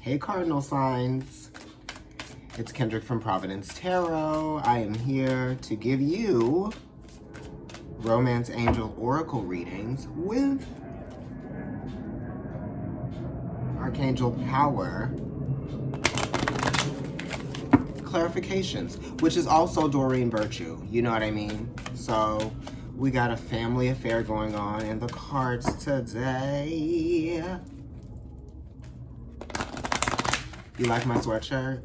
Hey Cardinal Signs, it's Kendrick from Providence Tarot. I am here to give you Romance Angel Oracle readings with Archangel Power clarifications, which is also Doreen Virtue, you know what I mean? So we got a family affair going on in the cards today. You like my sweatshirt?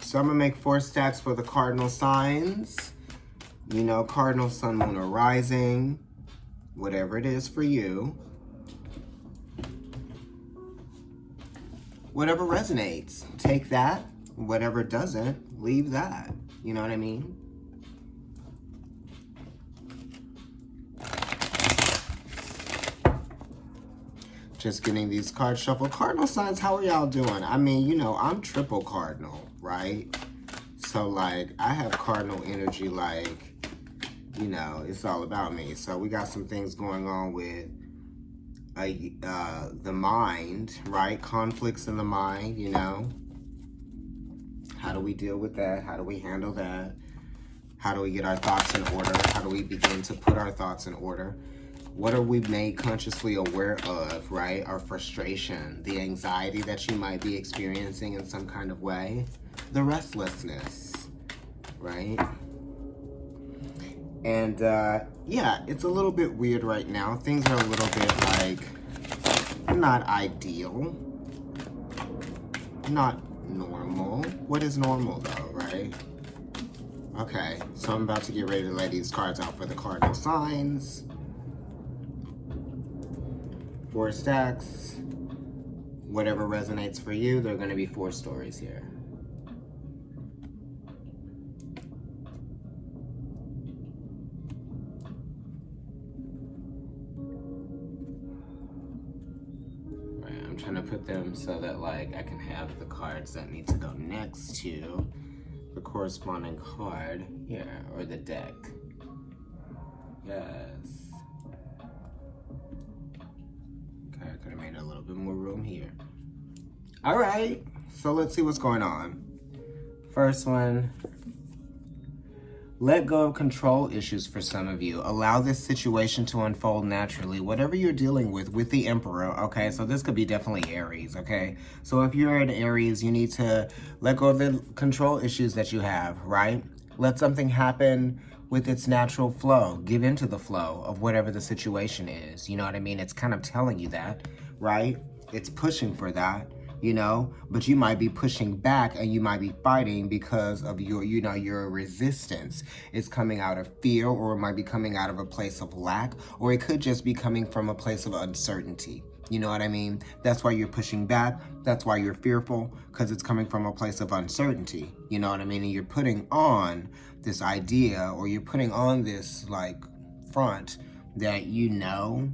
So I'm gonna make 4 stacks for the cardinal signs. You know, cardinal, sun, moon, or rising, whatever it is for you. Whatever resonates, take that. Whatever doesn't, leave that. You know what I mean? Just getting these cards shuffled. Cardinal signs, how are y'all doing? I mean, you know, I'm triple cardinal, right? So, like, I have cardinal energy, like, you know, it's all about me. So we got some things going on with the mind, right? Conflicts in the mind, you know? How do we deal with that? How do we handle that? How do we get our thoughts in order? How do we begin to put our thoughts in order? What are we made consciously aware of, right? Our frustration, the anxiety that you might be experiencing in some kind of way, the restlessness, right? And yeah, it's a little bit weird right now. Things are a little bit like not ideal, not normal. What is normal though, right? Okay, so I'm about to get ready to lay these cards out for the cardinal signs. 4 stacks. Whatever resonates for you, there are going to be 4 stories here. Right, I'm trying to put them so that like I can have the cards that need to go next to the corresponding card here, or the deck. Yes. I could have made a little bit more room here. All right, so let's see what's going on. First one, let go of control issues for some of you. Allow this situation to unfold naturally. Whatever you're dealing with the Emperor, okay? So this could be definitely Aries, okay? So if you're in Aries, you need to let go of the control issues that you have, right? Let something happen with its natural flow. Give into the flow of whatever the situation is. You know what I mean? It's kind of telling you that, right? It's pushing for that, you know? But you might be pushing back and you might be fighting because of your, you know, your resistance. It's coming out of fear, or it might be coming out of a place of lack, or it could just be coming from a place of uncertainty. You know what I mean? That's why you're pushing back. That's why you're fearful, because it's coming from a place of uncertainty. You know what I mean? And you're putting on this idea, or you're putting on this like front that you know,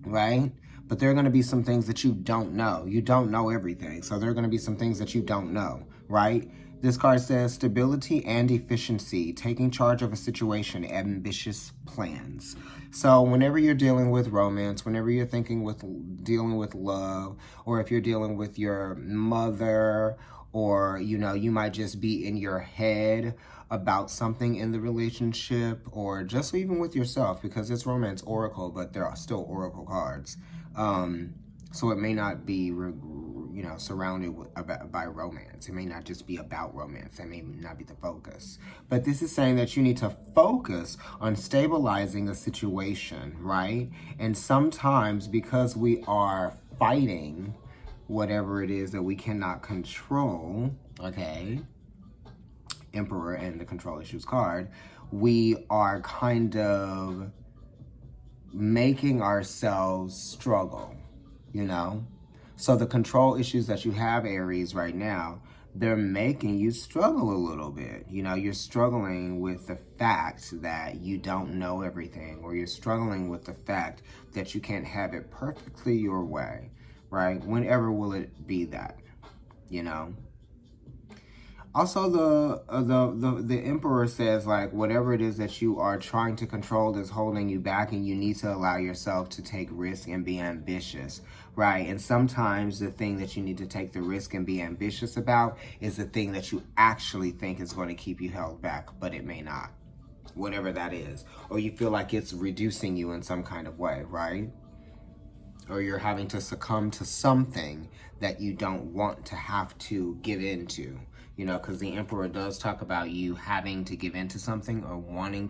right? But there are going to be some things that you don't know. You don't know everything. So there are going to be some things that you don't know, right? This card says stability and efficiency, taking charge of a situation, ambitious plans. So whenever you're dealing with romance, whenever you're dealing with love, or if you're dealing with your mother, or, you know, you might just be in your head about something in the relationship, or just even with yourself, because it's romance oracle, but there are still oracle cards. So it may not be, you know, surrounded by romance. It may not just be about romance. That may not be the focus. But this is saying that you need to focus on stabilizing a situation, right? And sometimes because we are fighting whatever it is that we cannot control, okay, Emperor and the control issues card, we are kind of making ourselves struggle, you know? So the control issues that you have, Aries, right now, they're making you struggle a little bit. You know, you're struggling with the fact that you don't know everything, or you're struggling with the fact that you can't have it perfectly your way, right? Whenever will it be that, you know? Also, the Emperor says, like, whatever it is that you are trying to control is holding you back, and you need to allow yourself to take risk and be ambitious, right? And sometimes the thing that you need to take the risk and be ambitious about is the thing that you actually think is going to keep you held back, but it may not, whatever that is. Or you feel like it's reducing you in some kind of way, right? Or you're having to succumb to something that you don't want to have to give into. You know, because the Emperor does talk about you having to give into something, or wanting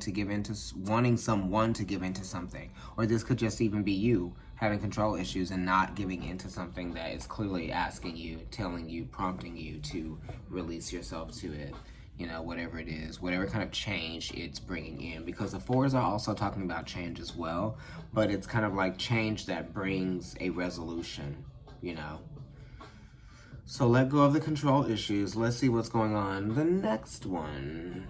someone to give into something. Or this could just even be you having control issues and not giving into something that is clearly asking you, telling you, prompting you to release yourself to it. You know, whatever it is, whatever kind of change it's bringing in. Because the fours are also talking about change as well, but it's kind of like change that brings a resolution, you know. So let go of the control issues. Let's see what's going on. The next one.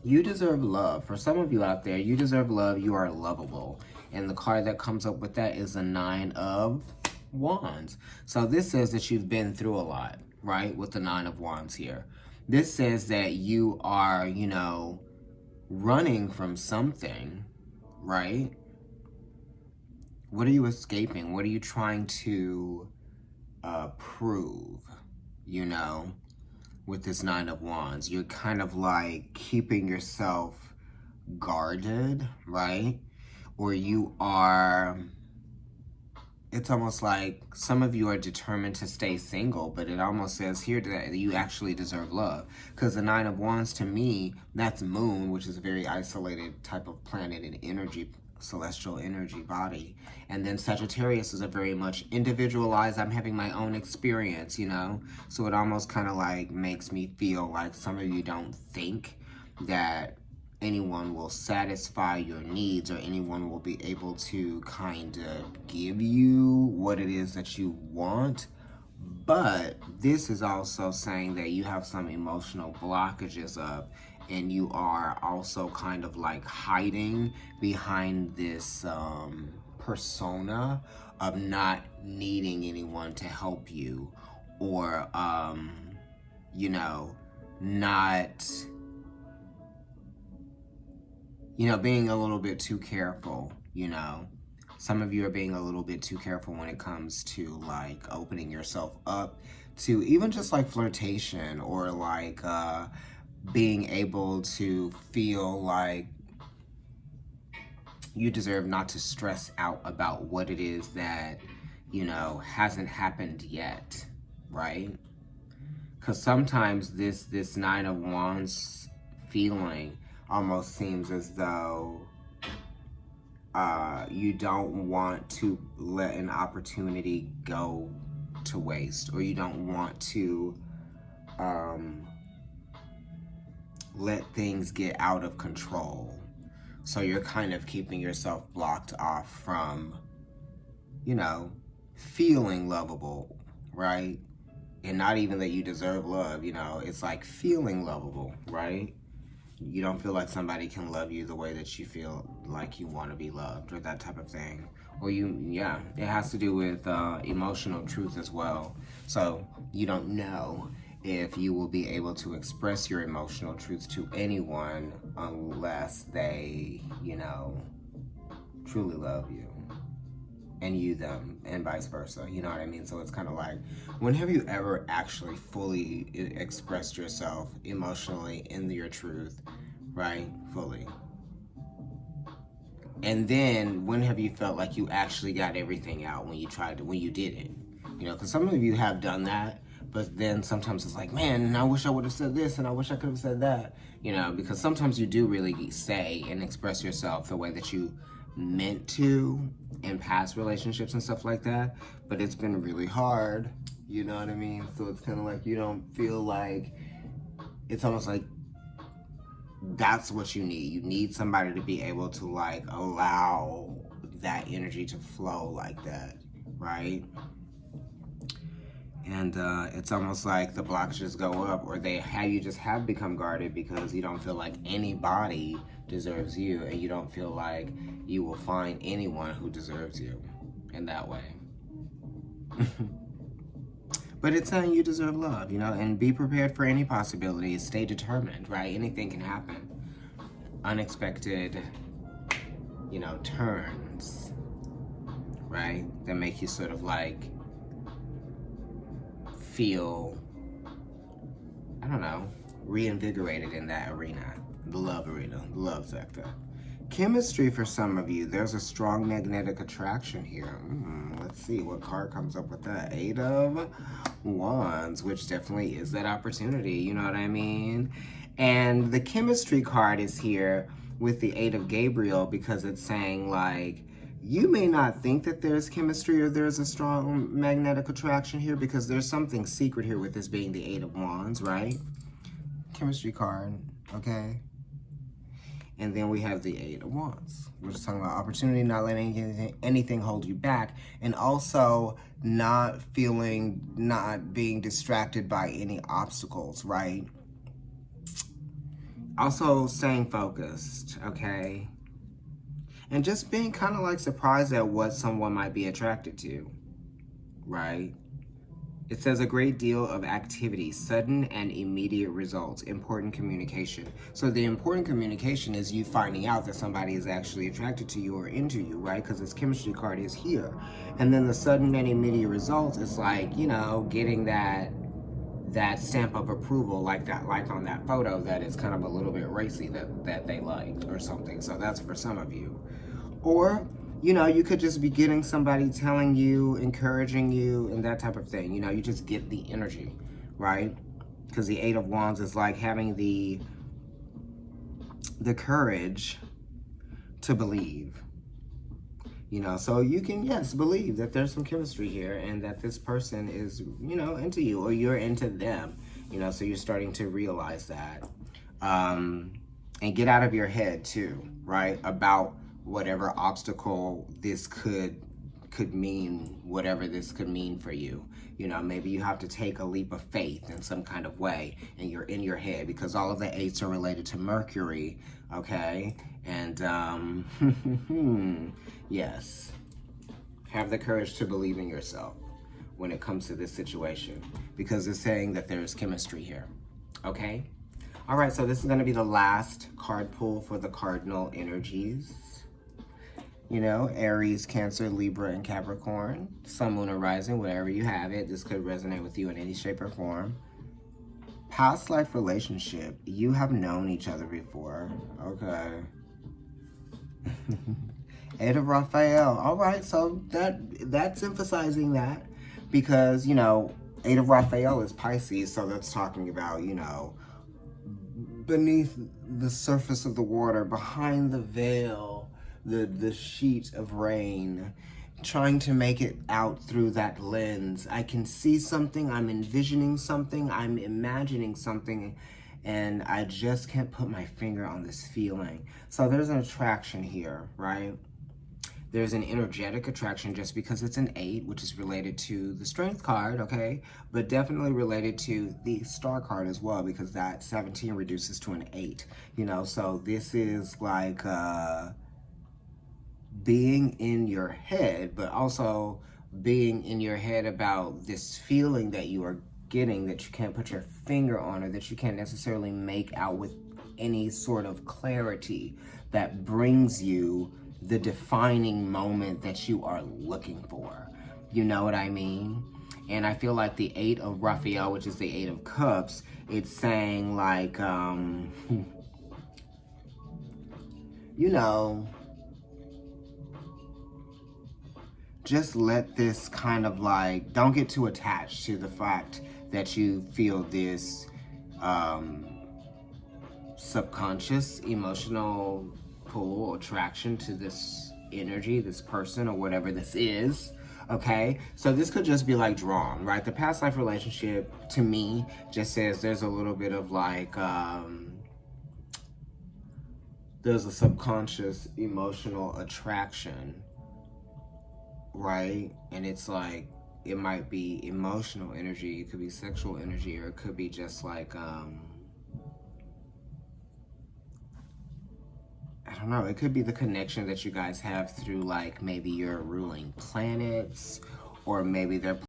You deserve love. For some of you out there, you deserve love. You are lovable. And the card that comes up with that is the 9 of Wands. So this says that you've been through a lot, right? With the 9 of Wands here. This says that you are, you know, running from something, right? What are you escaping? What are you trying to prove, you know, with this 9 of Wands? You're kind of like keeping yourself guarded, right? Or you are, it's almost like some of you are determined to stay single, but it almost says here that you actually deserve love. Because the 9 of Wands, to me, that's Moon, which is a very isolated type of planet and energy, celestial energy body. And then Sagittarius is a very much individualized, I'm having my own experience, you know? So it almost kind of like makes me feel like some of you don't think that anyone will satisfy your needs, or anyone will be able to kind of give you what it is that you want. But this is also saying that you have some emotional blockages up, and you are also kind of like hiding behind this persona of not needing anyone to help you, or you know, not, you know, being a little bit too careful, you know. Some of you are being a little bit too careful when it comes to like opening yourself up to even just like flirtation, or like being able to feel like you deserve not to stress out about what it is that, you know, hasn't happened yet, right? Because sometimes this 9 of Wands feeling almost seems as though you don't want to let an opportunity go to waste, or you don't want to let things get out of control. So you're kind of keeping yourself blocked off from, you know, feeling lovable, right? And not even that you deserve love, you know, it's like feeling lovable, right? You don't feel like somebody can love you the way that you feel like you want to be loved, or that type of thing. Or yeah, it has to do with emotional truth as well. So you don't know if you will be able to express your emotional truth to anyone unless they, you know, truly love you, and you them, and vice versa, you know what I mean? So it's kind of like, when have you ever actually fully expressed yourself emotionally in your truth, right? Fully. And then when have you felt like you actually got everything out when you did it? You know, because some of you have done that, but then sometimes it's like, man, I wish I would have said this, and I wish I could have said that, you know, because sometimes you do really say and express yourself the way that you meant to in past relationships and stuff like that, but it's been really hard, you know what I mean? So it's kind of like you don't feel like, it's almost like that's what you need. You need somebody to be able to like allow that energy to flow like that, right? And it's almost like the blockages go up, or you just have become guarded because you don't feel like anybody deserves you, and you don't feel like you will find anyone who deserves you in that way. But it's saying you deserve love, you know, and be prepared for any possibilities. Stay determined, right? Anything can happen. Unexpected, you know, turns, right? That make you sort of like feel, I don't know, reinvigorated in that arena, the love arena, the love sector. Chemistry for some of you, there's a strong magnetic attraction here. Let's see what card comes up with that. 8 of Wands, which definitely is that opportunity, you know what I mean? And the chemistry card is here with the 8 of Gabriel because it's saying like, you may not think that there's chemistry or there's a strong magnetic attraction here because there's something secret here with this being the 8 of Wands, right? Chemistry card, okay? And then we have the 8 of Wands. We're just talking about opportunity, not letting anything hold you back, and also not being distracted by any obstacles, right? Also staying focused, okay? And just being kind of like surprised at what someone might be attracted to, right? It says a great deal of activity, sudden and immediate results, important communication. So the important communication is you finding out that somebody is actually attracted to you or into you, right? Because this chemistry card is here. And then the sudden and immediate results is like, you know, getting that stamp of approval, like on that photo that is kind of a little bit racy that they liked or something. So that's for some of you. Or, you know, you could just be getting somebody telling you, encouraging you, and that type of thing. You know, you just get the energy, right? Because the 8 of Wands is like having the courage to believe. You know, so you can, yes, believe that there's some chemistry here and that this person is, you know, into you or you're into them. You know, so you're starting to realize that. And get out of your head, too, right? About whatever obstacle this could mean, whatever this could mean for you. You know, maybe you have to take a leap of faith in some kind of way, and you're in your head because all of the 8s are related to Mercury, okay? And, yes, have the courage to believe in yourself when it comes to this situation because it's saying that there's chemistry here, okay? All right, so this is going to be the last card pull for the cardinal energies. You know, Aries, Cancer, Libra, and Capricorn. Sun, Moon, or Rising, wherever you have it. This could resonate with you in any shape or form. Past life relationship. You have known each other before. Okay. 8 of Raphael. All right, so that's emphasizing that because, you know, 8 of Raphael is Pisces, so that's talking about, you know, beneath the surface of the water, behind the veil, the sheet of rain, trying to make it out through that lens. I can see something, I'm envisioning something, I'm imagining something, and I just can't put my finger on this feeling. So there's an attraction here, right? There's an energetic attraction just because it's an 8, which is related to the Strength card, okay? But definitely related to the Star card as well because that 17 reduces to an 8, you know? So this is like being in your head, but also being in your head about this feeling that you are getting that you can't put your finger on or that you can't necessarily make out with any sort of clarity that brings you the defining moment that you are looking for. You know what I mean? And I feel like the 8 of Raphael, which is the 8 of Cups, it's saying like, you know, just let this kind of like, don't get too attached to the fact that you feel this subconscious emotional pull, attraction to this energy, this person, or whatever this is, okay? So this could just be like drawn, right? The past life relationship, to me, just says there's a little bit of like, there's a subconscious emotional attraction, right? And it's like, it might be emotional energy, it could be sexual energy, or it could be just like, I don't know, it could be the connection that you guys have through like maybe your ruling planets, or maybe they're